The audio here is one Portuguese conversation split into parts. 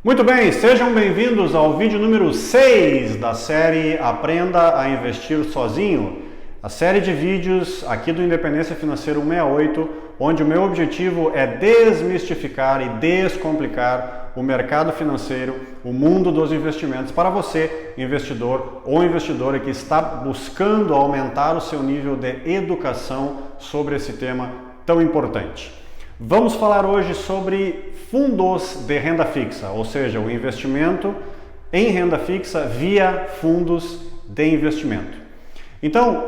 Muito bem, sejam bem-vindos ao vídeo número 6 da série Aprenda a Investir Sozinho, a série de vídeos aqui do Independência Financeira 168, onde o meu objetivo é desmistificar e descomplicar o mercado financeiro, o mundo dos investimentos para você, investidor ou investidora que está buscando aumentar o seu nível de educação sobre esse tema tão importante. Vamos falar hoje sobre fundos de renda fixa, ou seja, o investimento em renda fixa via fundos de investimento. Então,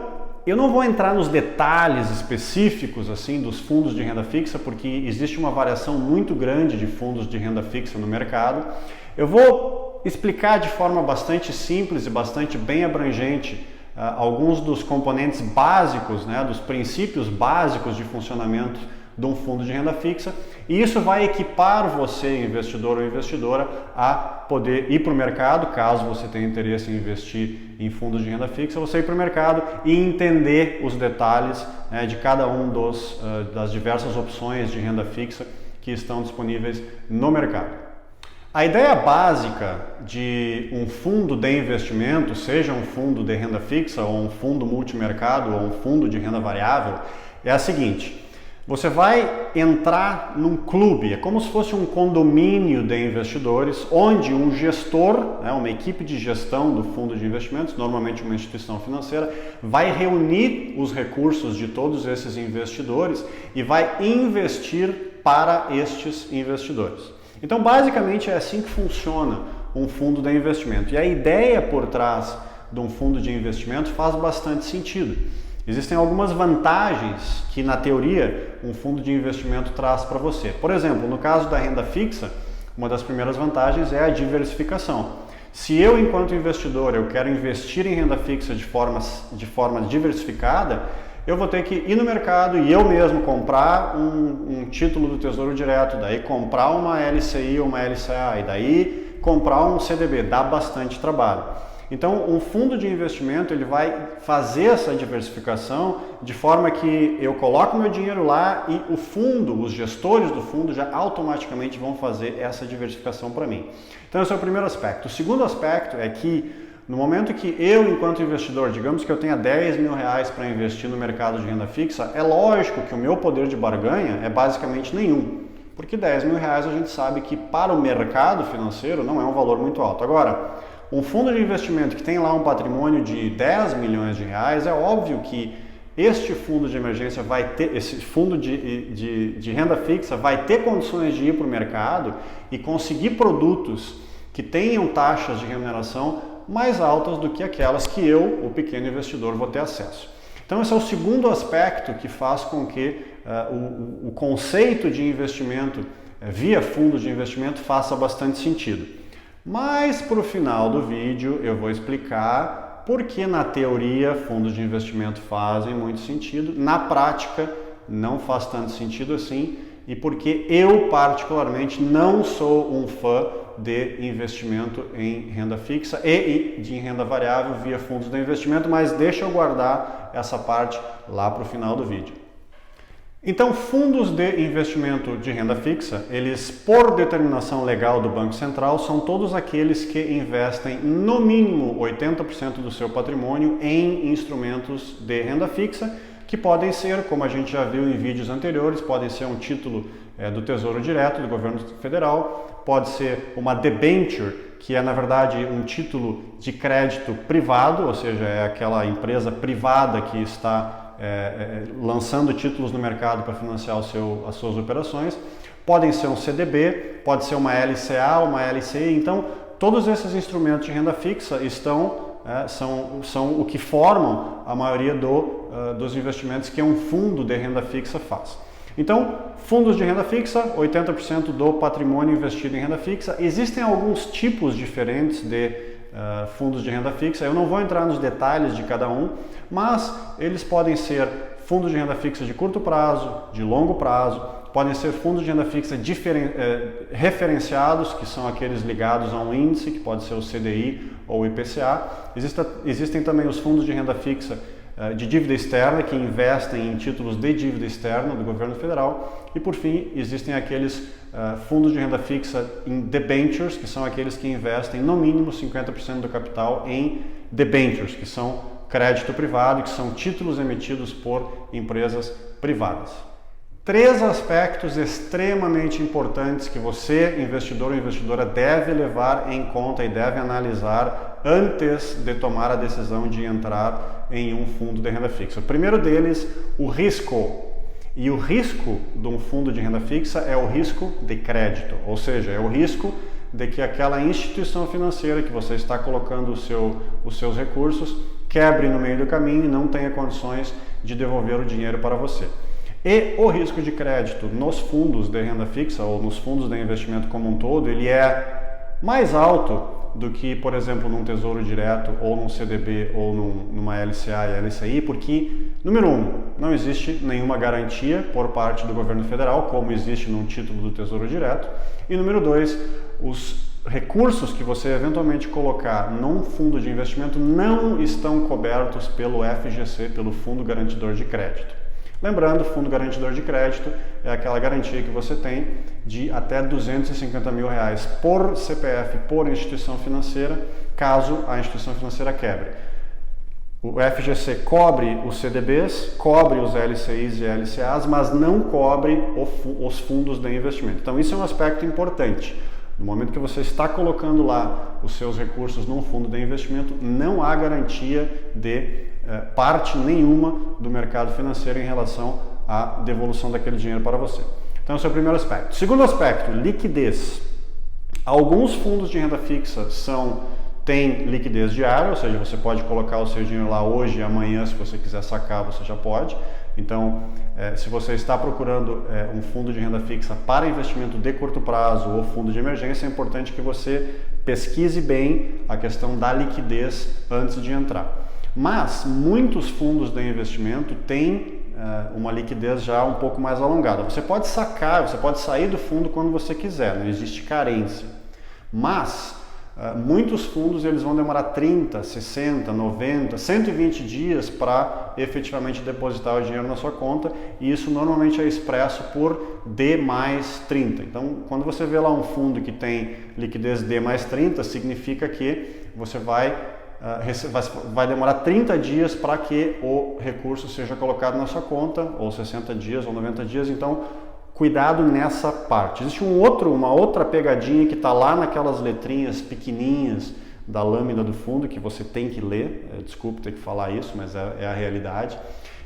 eu não vou entrar nos detalhes específicos assim dos fundos de renda fixa, porque existe uma variação muito grande de fundos de renda fixa no mercado. Eu vou explicar de forma bastante simples e bastante bem abrangente alguns dos componentes básicos, dos princípios básicos de funcionamento de um fundo de renda fixa, e isso vai equipar você, investidor ou investidora, a poder ir para o mercado, caso você tenha interesse em investir em fundos de renda fixa, você ir para o mercado e entender os detalhes de cada um das diversas opções de renda fixa que estão disponíveis no mercado. A ideia básica de um fundo de investimento, seja um fundo de renda fixa ou um fundo multimercado ou um fundo de renda variável, é a seguinte: você vai entrar num clube, é como se fosse um condomínio de investidores, onde um gestor, uma equipe de gestão do fundo de investimentos, normalmente uma instituição financeira, vai reunir os recursos de todos esses investidores e vai investir para estes investidores. Então, basicamente, é assim que funciona um fundo de investimento. E a ideia por trás de um fundo de investimento faz bastante sentido. Existem algumas vantagens que, na teoria, um fundo de investimento traz para você. Por exemplo, no caso da renda fixa, uma das primeiras vantagens é a diversificação. Se eu, enquanto investidor, eu quero investir em renda fixa de forma diversificada, eu vou ter que ir no mercado e eu mesmo comprar um título do Tesouro Direto, daí comprar uma LCI ou uma LCA, e daí comprar um CDB, dá bastante trabalho. Então, um fundo de investimento ele vai fazer essa diversificação de forma que eu coloco meu dinheiro lá e o fundo, os gestores do fundo já automaticamente vão fazer essa diversificação para mim. Então, esse é o primeiro aspecto. O segundo aspecto é que no momento que eu, enquanto investidor, digamos que eu tenha 10 mil reais para investir no mercado de renda fixa, é lógico que o meu poder de barganha é basicamente nenhum. Porque 10 mil reais a gente sabe que para o mercado financeiro não é um valor muito alto. Agora, um fundo de investimento que tem lá um patrimônio de 10 milhões de reais, é óbvio que este fundo de emergência vai ter, esse fundo de renda fixa vai ter condições de ir para o mercado e conseguir produtos que tenham taxas de remuneração mais altas do que aquelas que eu, o pequeno investidor, vou ter acesso. Então esse é o segundo aspecto que faz com que o conceito de investimento via fundo de investimento faça bastante sentido. Mas para o final do vídeo eu vou explicar por que na teoria fundos de investimento fazem muito sentido, na prática não faz tanto sentido assim e porque eu particularmente não sou um fã de investimento em renda fixa e de renda variável via fundos de investimento, mas deixa eu guardar essa parte lá para o final do vídeo. Então, fundos de investimento de renda fixa, eles, por determinação legal do Banco Central, são todos aqueles que investem no mínimo 80% do seu patrimônio em instrumentos de renda fixa, que podem ser, como a gente já viu em vídeos anteriores, podem ser um título do Tesouro Direto do governo federal, pode ser uma debenture, que é na verdade um título de crédito privado, ou seja, é aquela empresa privada que está lançando títulos no mercado para financiar as suas operações. Podem ser um CDB, pode ser uma LCA, uma LCI. Então, todos esses instrumentos de renda fixa são o que formam a maioria dos investimentos que um fundo de renda fixa faz. Então, fundos de renda fixa, 80% do patrimônio investido em renda fixa. Existem alguns tipos diferentes de fundos de renda fixa. Eu não vou entrar nos detalhes de cada um, mas eles podem ser fundos de renda fixa de curto prazo, de longo prazo, podem ser fundos de renda fixa referenciados, que são aqueles ligados a um índice, que pode ser o CDI ou o IPCA. Existem também os fundos de renda fixa de dívida externa que investem em títulos de dívida externa do governo federal e, por fim, existem aqueles fundos de renda fixa em debentures, que são aqueles que investem no mínimo 50% do capital em debentures, que são crédito privado, que são títulos emitidos por empresas privadas. 3 aspectos extremamente importantes que você, investidor ou investidora, deve levar em conta e deve analisar antes de tomar a decisão de entrar em um fundo de renda fixa. O primeiro deles, o risco. E o risco de um fundo de renda fixa é o risco de crédito, ou seja, é o risco de que aquela instituição financeira que você está colocando os seus recursos quebre no meio do caminho e não tenha condições de devolver o dinheiro para você. E o risco de crédito nos fundos de renda fixa ou nos fundos de investimento como um todo, ele é mais alto do que, por exemplo, num Tesouro Direto ou num CDB ou numa LCA e LCI, porque, número 1, não existe nenhuma garantia por parte do governo federal, como existe num título do Tesouro Direto, e número 2, os recursos que você eventualmente colocar num fundo de investimento não estão cobertos pelo FGC, pelo Fundo Garantidor de Crédito. Lembrando, o Fundo Garantidor de Crédito é aquela garantia que você tem de até R$250 mil por CPF por instituição financeira, caso a instituição financeira quebre. O FGC cobre os CDBs, cobre os LCIs e LCAs, mas não cobre os fundos de investimento. Então isso é um aspecto importante. No momento que você está colocando lá os seus recursos num fundo de investimento, não há garantia de parte nenhuma do mercado financeiro em relação à devolução daquele dinheiro para você. Então esse é o primeiro aspecto. Segundo aspecto, liquidez. Alguns fundos de renda fixa têm liquidez diária, ou seja, você pode colocar o seu dinheiro lá hoje e amanhã, se você quiser sacar, você já pode. Então, se você está procurando um fundo de renda fixa para investimento de curto prazo ou fundo de emergência, é importante que você pesquise bem a questão da liquidez antes de entrar. Mas muitos fundos de investimento têm uma liquidez já um pouco mais alongada. Você pode sacar, você pode sair do fundo quando você quiser, não existe carência. Mas muitos fundos eles vão demorar 30, 60, 90, 120 dias para efetivamente depositar o dinheiro na sua conta, e isso normalmente é expresso por D mais 30. Então, quando você vê lá um fundo que tem liquidez D mais 30, significa que você vai demorar 30 dias para que o recurso seja colocado na sua conta, ou 60 dias ou 90 dias, então cuidado nessa parte. Existe uma outra pegadinha que está lá naquelas letrinhas pequenininhas da lâmina do fundo que você tem que ler, desculpe ter que falar isso, mas é a realidade,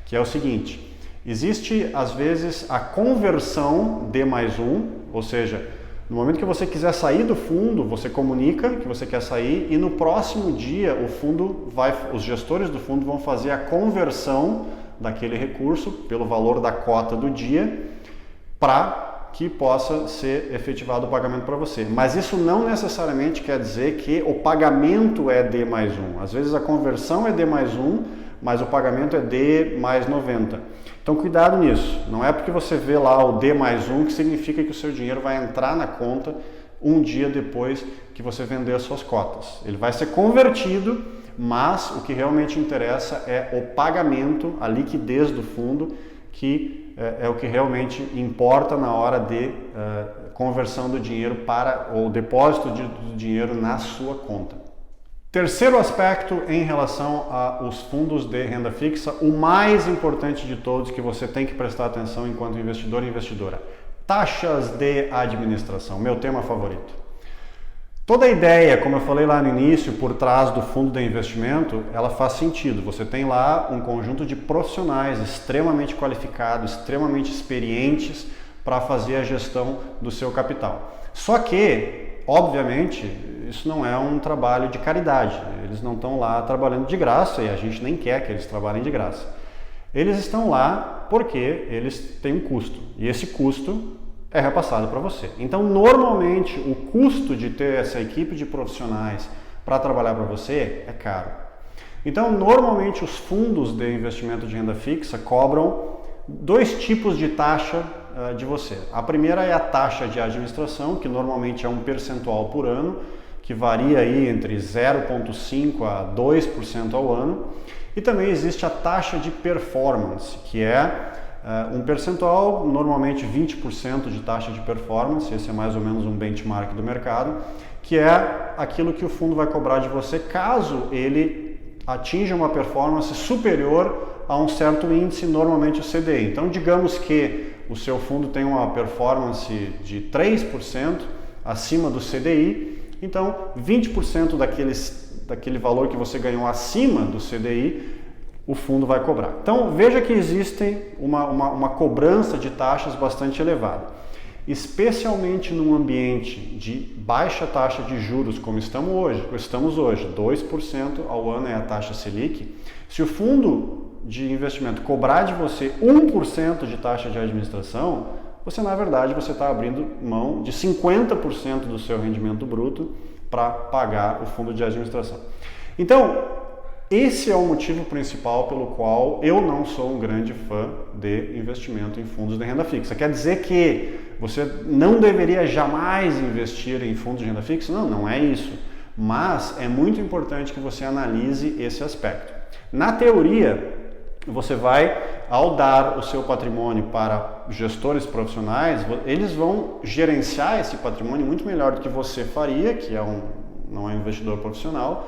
que é o seguinte: existe às vezes a conversão D mais 1, ou seja, no momento que você quiser sair do fundo, você comunica que você quer sair e no próximo dia os gestores do fundo vão fazer a conversão daquele recurso pelo valor da cota do dia para que possa ser efetivado o pagamento para você. Mas isso não necessariamente quer dizer que o pagamento é D mais 1. Às vezes a conversão é D mais 1, mas o pagamento é D mais 90. Então cuidado nisso, não é porque você vê lá o D mais 1 que significa que o seu dinheiro vai entrar na conta um dia depois que você vender as suas cotas. Ele vai ser convertido, mas o que realmente interessa é o pagamento, a liquidez do fundo, que é o que realmente importa na hora de conversão do dinheiro para o depósito do dinheiro na sua conta. Terceiro aspecto em relação aos fundos de renda fixa, o mais importante de todos que você tem que prestar atenção enquanto investidor e investidora: taxas de administração, meu tema favorito. Toda a ideia, como eu falei lá no início, por trás do fundo de investimento, ela faz sentido. Você tem lá um conjunto de profissionais extremamente qualificados, extremamente experientes para fazer a gestão do seu capital. Só que, obviamente, isso não é um trabalho de caridade. Eles não estão lá trabalhando de graça e a gente nem quer que eles trabalhem de graça. Eles estão lá porque eles têm um custo e esse custo é repassado para você. Então, normalmente, o custo de ter essa equipe de profissionais para trabalhar para você é caro. Então, normalmente, os fundos de investimento de renda fixa cobram 2 tipos de taxa de você. A primeira é a taxa de administração, que normalmente é um percentual por ano, que varia aí entre 0,5% a 2% ao ano. E também existe a taxa de performance, que é um percentual, normalmente 20% de taxa de performance, esse é mais ou menos um benchmark do mercado, que é aquilo que o fundo vai cobrar de você caso ele atinja uma performance superior a um certo índice, normalmente o CDI. Então, digamos que o seu fundo tem uma performance de 3% acima do CDI, então 20% daquele valor que você ganhou acima do CDI, o fundo vai cobrar. Então, veja que existe uma cobrança de taxas bastante elevada. Especialmente num ambiente de baixa taxa de juros, como estamos hoje, 2% ao ano é a taxa Selic. Se o fundo de investimento cobrar de você 1% de taxa de administração, você, na verdade, você está abrindo mão de 50% do seu rendimento bruto para pagar o fundo de administração. Então, esse é o motivo principal pelo qual eu não sou um grande fã de investimento em fundos de renda fixa. Quer dizer que você não deveria jamais investir em fundos de renda fixa? Não, não é isso. Mas é muito importante que você analise esse aspecto. Na teoria, você vai, ao dar o seu patrimônio para gestores profissionais, eles vão gerenciar esse patrimônio muito melhor do que você faria, que não é um investidor profissional,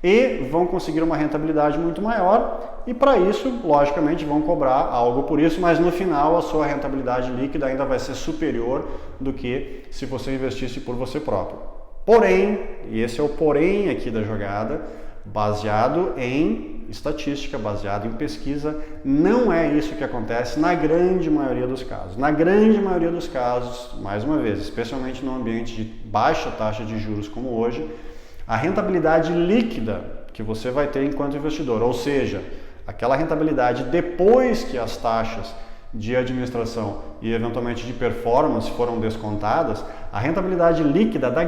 e vão conseguir uma rentabilidade muito maior e para isso, logicamente, vão cobrar algo por isso, mas no final a sua rentabilidade líquida ainda vai ser superior do que se você investisse por você próprio. Porém, e esse é o porém aqui da jogada, baseado em estatística, baseado em pesquisa, não é isso que acontece na grande maioria dos casos. Na grande maioria dos casos, mais uma vez, especialmente no ambiente de baixa taxa de juros como hoje, a rentabilidade líquida que você vai ter enquanto investidor, ou seja, aquela rentabilidade depois que as taxas de administração e eventualmente de performance foram descontadas, a rentabilidade líquida da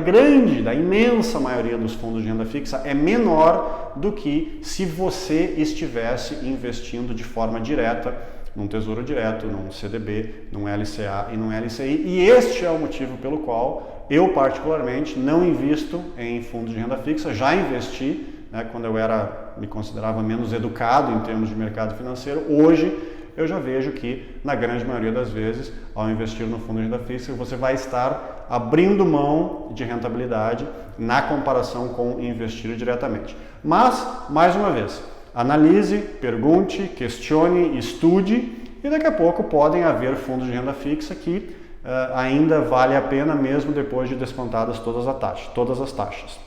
imensa maioria dos fundos de renda fixa é menor do que se você estivesse investindo de forma direta num Tesouro Direto, num CDB, num LCA e num LCI. E este é o motivo pelo qual eu particularmente não invisto em fundos de renda fixa. Já investi, quando eu me considerava menos educado em termos de mercado financeiro. Hoje eu já vejo que, na grande maioria das vezes, ao investir no fundo de renda fixa, você vai estar abrindo mão de rentabilidade na comparação com investir diretamente. Mas, mais uma vez, analise, pergunte, questione, estude e daqui a pouco podem haver fundos de renda fixa que ainda vale a pena mesmo depois de descontadas todas as taxas.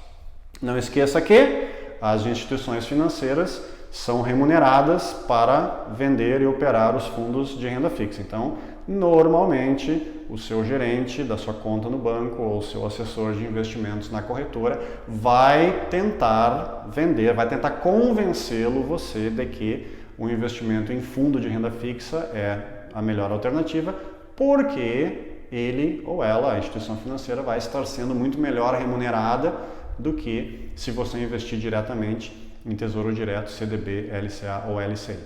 Não esqueça que as instituições financeiras são remuneradas para vender e operar os fundos de renda fixa. Então, normalmente, o seu gerente da sua conta no banco ou o seu assessor de investimentos na corretora vai tentar vender, vai tentar convencê-lo você de que o investimento em fundo de renda fixa é a melhor alternativa, porque ele ou ela, a instituição financeira, vai estar sendo muito melhor remunerada do que se você investir diretamente em Tesouro Direto, CDB, LCA ou LCI.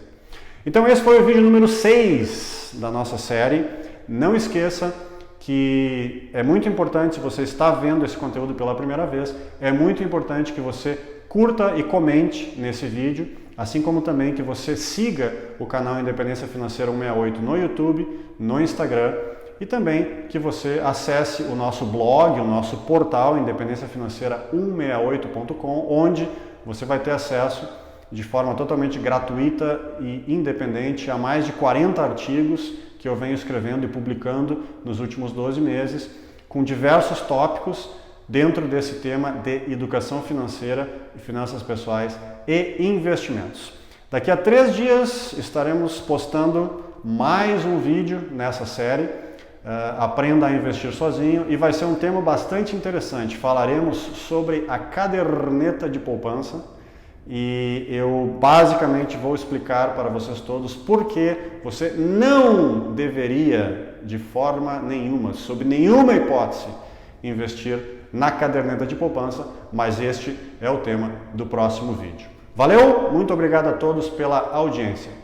Então esse foi o vídeo número 6 da nossa série. Não esqueça que é muito importante, se você está vendo esse conteúdo pela primeira vez, é muito importante que você curta e comente nesse vídeo, assim como também que você siga o canal Independência Financeira 168 no YouTube, no Instagram, e também que você acesse o nosso blog, o nosso portal independenciafinanceira168.com, onde você vai ter acesso de forma totalmente gratuita e independente a mais de 40 artigos que eu venho escrevendo e publicando nos últimos 12 meses, com diversos tópicos dentro desse tema de educação financeira, finanças pessoais e investimentos. Daqui a 3 dias estaremos postando mais um vídeo nessa série, Aprenda a Investir Sozinho, e vai ser um tema bastante interessante. Falaremos sobre a caderneta de poupança e eu basicamente vou explicar para vocês todos por que você não deveria, de forma nenhuma, sob nenhuma hipótese, investir na caderneta de poupança, mas este é o tema do próximo vídeo. Valeu, muito obrigado a todos pela audiência.